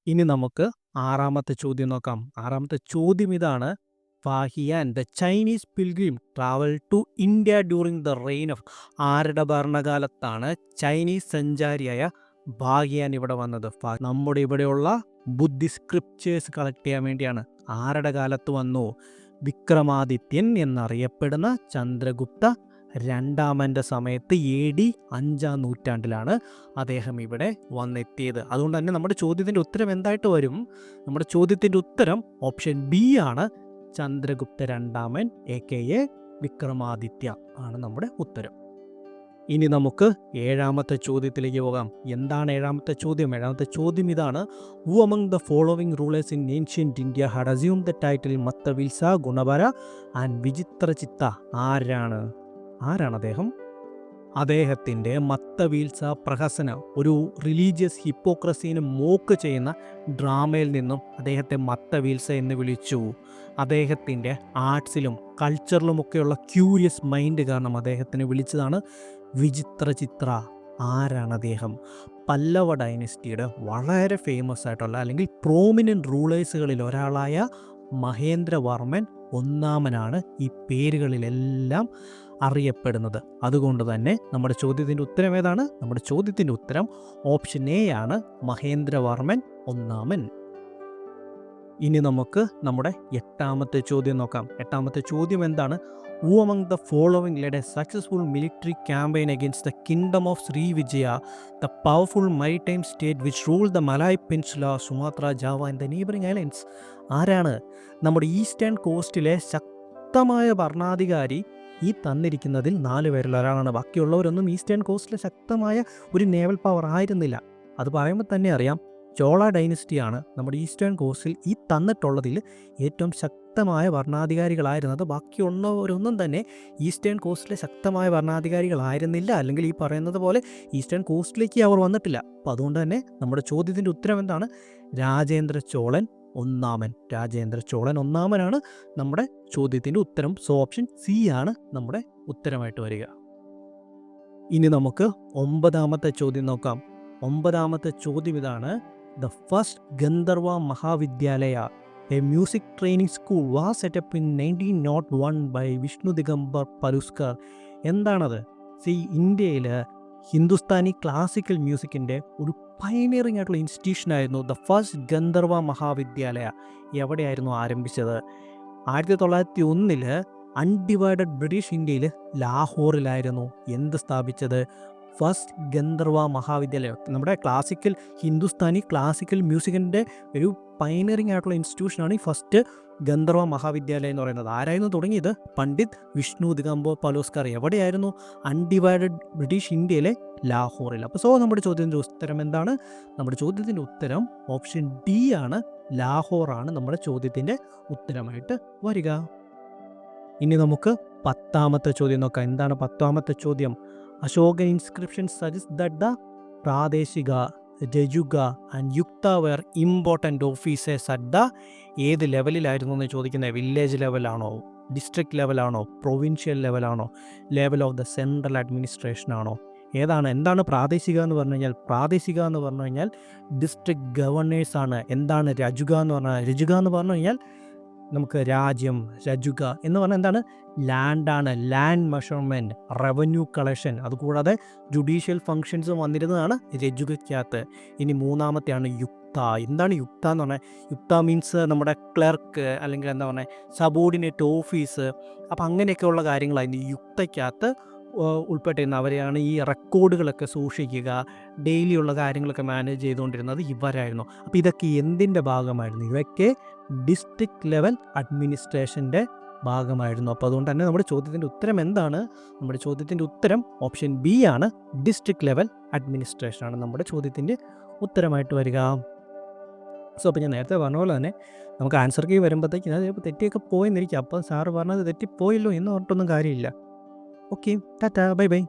ഇനി നമുക്ക് ആറാമത്തെ ചോദ്യം നോക്കാം. ആറാമത്തെ ചോദ്യം ഇതാണ്: Fahien the Chinese pilgrim travel to India during the reign of ആരുടെ ഭരണകാലത്താണ് ചൈനീസ് സഞ്ചാരിയായ ഫാഹിയാൻ ഇവിടെ വന്നത്? നമ്മുടെ ഇവിടെയുള്ള ബുദ്ധിസ്റ്റ് സ്ക്രിപ്റ്റേഴ്സ് കളക്ട് ചെയ്യാൻ വേണ്ടിയാണ്. ആരുടെ കാലത്ത് വന്നു? വിക്രമാദിത്യൻ എന്നറിയപ്പെടുന്ന ചന്ദ്രഗുപ്ത രണ്ടാമൻ്റെ സമയത്ത് AD 5-ാം നൂറ്റാണ്ടിലാണ് അദ്ദേഹം ഇവിടെ വന്നെത്തിയത്. അതുകൊണ്ട് തന്നെ നമ്മുടെ ചോദ്യത്തിൻ്റെ ഉത്തരം എന്തായിട്ട് വരും? നമ്മുടെ ചോദ്യത്തിൻ്റെ ഉത്തരം ഓപ്ഷൻ B ആണ്. ചന്ദ്രഗുപ്ത രണ്ടാമൻ AKA വിക്രമാദിത്യ ആണ് നമ്മുടെ ഉത്തരം. ഇനി നമുക്ക് ഏഴാമത്തെ ചോദ്യത്തിലേക്ക് പോകാം. എന്താണ് ഏഴാമത്തെ ചോദ്യം? ഏഴാമത്തെ ചോദ്യം ഇതാണ്: who among the following rulers in ancient India had assume the title Mattavilasa, Gunabhara and Vichitrachitta? ആരാണ് അദ്ദേഹം? അദ്ദേഹത്തിൻ്റെ മത്തവീൽസ പ്രഹസന, ഒരു റിലീജിയസ് ഹിപ്പോക്രസീനെ മോക്ക് ചെയ്യുന്ന ഡ്രാമയിൽ നിന്നും അദ്ദേഹത്തെ മത്തവീൽസ എന്ന് വിളിച്ചു. അദ്ദേഹത്തിൻ്റെ ആർട്സിലും കൾച്ചറിലുമൊക്കെയുള്ള ക്യൂരിയസ് മൈൻഡ് കാരണം അദ്ദേഹത്തിനെ വിളിച്ചതാണ് വിചിത്രചിത്ര. ആരാണ് അദ്ദേഹം? പല്ലവ ഡൈനസ്റ്റിയുടെ വളരെ ഫേമസ് ആയിട്ടുള്ള അല്ലെങ്കിൽ പ്രോമിനൻ്റ് റൂളേഴ്സുകളിൽ ഒരാളായ മഹേന്ദ്രവർമ്മൻ ഒന്നാമനാണ് ഈ പേരുകളിലെല്ലാം അറിയപ്പെടുന്നത്. അതുകൊണ്ട് തന്നെ നമ്മുടെ ചോദ്യത്തിൻ്റെ ഉത്തരം ഏതാണ്? നമ്മുടെ ചോദ്യത്തിൻ്റെ ഉത്തരം ഓപ്ഷൻ A ആണ്, മഹേന്ദ്രവർമ്മൻ ഒന്നാമൻ. ഇനി നമുക്ക് നമ്മുടെ എട്ടാമത്തെ ചോദ്യം നോക്കാം. എട്ടാമത്തെ ചോദ്യം എന്താണ്? Who among the following led a successful military campaign against the kingdom of Srivijaya, the powerful maritime state which ruled the Malay Peninsula, Sumatra, Java and the neighboring islands? ആരാണ്? നമ്മുടെ ഈസ്റ്റേൺ കോസ്റ്റിലെ ശക്തമായ ഭരണാധികാരി ഈ തന്നിരിക്കുന്നതിൽ 4 പേരിൽ ഒരാളാണ്. ബാക്കിയുള്ളവരൊന്നും ഈസ്റ്റേൺ കോസ്റ്റിലെ ശക്തമായ ഒരു naval power ആയിരുന്നില്ല. അത് പറയുമ്പോൾ തന്നെ അറിയാം, ചോള ഡൈനസ്റ്റിയാണ് നമ്മുടെ ഈസ്റ്റേൺ കോസ്റ്റിൽ ഈ തന്നിട്ടുള്ളതിൽ ഏറ്റവും ശക്തമായ ഭരണാധികാരികളായിരുന്നത്. ബാക്കിയുള്ളവരൊന്നും തന്നെ ഈസ്റ്റേൺ കോസ്റ്റിലെ ശക്തമായ ഭരണാധികാരികളായിരുന്നില്ല, അല്ലെങ്കിൽ ഈ പറയുന്നത് പോലെ ഈസ്റ്റേൺ കോസ്റ്റിലേക്ക് അവർ വന്നിട്ടില്ല. അപ്പോൾ അതുകൊണ്ട് തന്നെ നമ്മുടെ ചോദ്യത്തിൻ്റെ ഉത്തരം എന്താണ്? രാജേന്ദ്ര ചോളൻ ഒന്നാമൻ. രാജേന്ദ്ര ചോളൻ ഒന്നാമനാണ് നമ്മുടെ ചോദ്യത്തിൻ്റെ ഉത്തരം. സോ ഓപ്ഷൻ C ആണ് നമ്മുടെ ഉത്തരമായിട്ട് വരിക. ഇനി നമുക്ക് 9ാമത്തെ ചോദ്യം നോക്കാം. 9ാമത്തെ ചോദ്യം ഇതാണ്: the first Gandharva Mahavidyalaya, a music training school, was set up in 1901 by Vishnu Digambar Paluskar. എന്താണത്? ഇന്ത്യയിൽ ഹിന്ദുസ്ഥാനി ക്ലാസിക്കൽ മ്യൂസിക്കിൻ്റെ ഒരു പൈനിയറിംഗ് ആയിട്ടുള്ള ഇൻസ്റ്റിറ്റ്യൂഷനായിരുന്നു ദ ഫസ്റ്റ് ഗന്ധർവ മഹാവിദ്യാലയ. എവിടെയായിരുന്നു ആരംഭിച്ചത്? 1901 അൺഡിവൈഡഡ് ബ്രിട്ടീഷ് ഇന്ത്യയിൽ ലാഹോറിലായിരുന്നു എന്ത് സ്ഥാപിച്ചത്? ഫസ്റ്റ് ഗന്ധർവ മഹാവിദ്യാലയം. നമ്മുടെ ഹിന്ദുസ്ഥാനി ക്ലാസിക്കൽ മ്യൂസിക്കിൻ്റെ ഒരു പൈനിയറിംഗ് ആയിട്ടുള്ള ഇൻസ്റ്റിറ്റ്യൂഷനാണ് ഈ ഫസ്റ്റ് ഗന്ധർവ മഹാവിദ്യാലയം എന്ന് പറയുന്നത്. ആരായിരുന്നു തുടങ്ങിയത്? പണ്ഡിറ്റ് വിഷ്ണു ദിഗംബർ പലുസ്കർ. എവിടെയായിരുന്നു? അൺഡിവൈഡഡ് ബ്രിട്ടീഷ് ഇന്ത്യയിലെ ലാഹോറിൽ. അപ്പോൾ നമ്മുടെ ചോദ്യത്തിൻ്റെ ഉത്തരം എന്താണ്? നമ്മുടെ ചോദ്യത്തിൻ്റെ ഉത്തരം ഓപ്ഷൻ D ആണ്, ലാഹോറാണ് നമ്മുടെ ചോദ്യത്തിൻ്റെ ഉത്തരമായിട്ട് വരിക. ഇനി നമുക്ക് 10ാമത്തെ ചോദ്യം നോക്കാം. എന്താണ് 10ാമത്തെ ചോദ്യം? Asokan inscription suggest that the Pradeshika, Rajuka and Yukta were important officers at the ഏത് ലെവലിലായിരുന്നു എന്ന് ചോദിക്കുന്നത്? വില്ലേജ് ലെവലാണോ, ഡിസ്ട്രിക്ട് ലെവലാണോ, പ്രൊവിൻഷ്യൽ ലെവലാണോ, level of the central administration ആണോ? ഏതാണ്? എന്താണ് പ്രാദേശിക എന്ന് പറഞ്ഞു കഴിഞ്ഞാൽ? പ്രാദേശിക എന്ന് പറഞ്ഞു കഴിഞ്ഞാൽ ഡിസ്ട്രിക്ട് ഗവർണേഴ്സാണ്. എന്താണ് രജുക എന്ന് പറഞ്ഞാൽ? രജുക എന്ന് പറഞ്ഞു കഴിഞ്ഞാൽ നമുക്ക് രാജ്യം, രജുക എന്ന് പറഞ്ഞാൽ എന്താണ്? ലാൻഡാണ്. ലാൻഡ് മെഷർമെൻറ്റ്, റവന്യൂ കളക്ഷൻ, അതുകൂടാതെ ജുഡീഷ്യൽ ഫങ്ഷൻസും വന്നിരുന്നതാണ് രജുകയ്ക്കകത്ത്. ഇനി 3ാമത്തെയാണ് യുക്ത. എന്താണ് യുക്ത എന്ന് പറഞ്ഞാൽ? യുക്ത മീൻസ് നമ്മുടെ ക്ലർക്ക്, അല്ലെങ്കിൽ എന്താ പറയുക, സബോർഡിനേറ്റ് ഓഫീസ്. അപ്പോൾ അങ്ങനെയൊക്കെയുള്ള കാര്യങ്ങളായിരുന്നു ഈ യുക്തയ്ക്കകത്ത് ഉൾപ്പെട്ടിരുന്ന. അവരെയാണ് ഈ റെക്കോർഡുകളൊക്കെ സൂക്ഷിക്കുക, ഡെയിലിയുള്ള കാര്യങ്ങളൊക്കെ മാനേജ് ചെയ്തുകൊണ്ടിരുന്നത് ഇവരായിരുന്നു. അപ്പോൾ ഇതൊക്കെ എന്തിൻ്റെ ഭാഗമായിരുന്നു? ഇവയൊക്കെ ഡിസ്ട്രിക്ട് ലെവൽ അഡ്മിനിസ്ട്രേഷൻ്റെ ഭാഗമായിരുന്നു. അപ്പോൾ അതുകൊണ്ട് തന്നെ നമ്മുടെ ചോദ്യത്തിൻ്റെ ഉത്തരം എന്താണ്? നമ്മുടെ ചോദ്യത്തിൻ്റെ ഉത്തരം ഓപ്ഷൻ B ആണ്, ഡിസ്ട്രിക്ട് ലെവൽ അഡ്മിനിസ്ട്രേഷനാണ് നമ്മുടെ ചോദ്യത്തിൻ്റെ ഉത്തരമായിട്ട് വരിക. അപ്പോൾ ഞാൻ നേരത്തെ പറഞ്ഞ പോലെ തന്നെ നമുക്ക് ആൻസർ കീ വരുമ്പോഴത്തേക്ക് അത് ചിലപ്പോൾ തെറ്റിയൊക്കെ പോയെന്നിരിക്കും. അപ്പോൾ സാറ് പറഞ്ഞത് തെറ്റിപ്പോയല്ലോ എന്ന് പറഞ്ഞിട്ടൊന്നും കാര്യമില്ല. Okay, Tata, bye bye.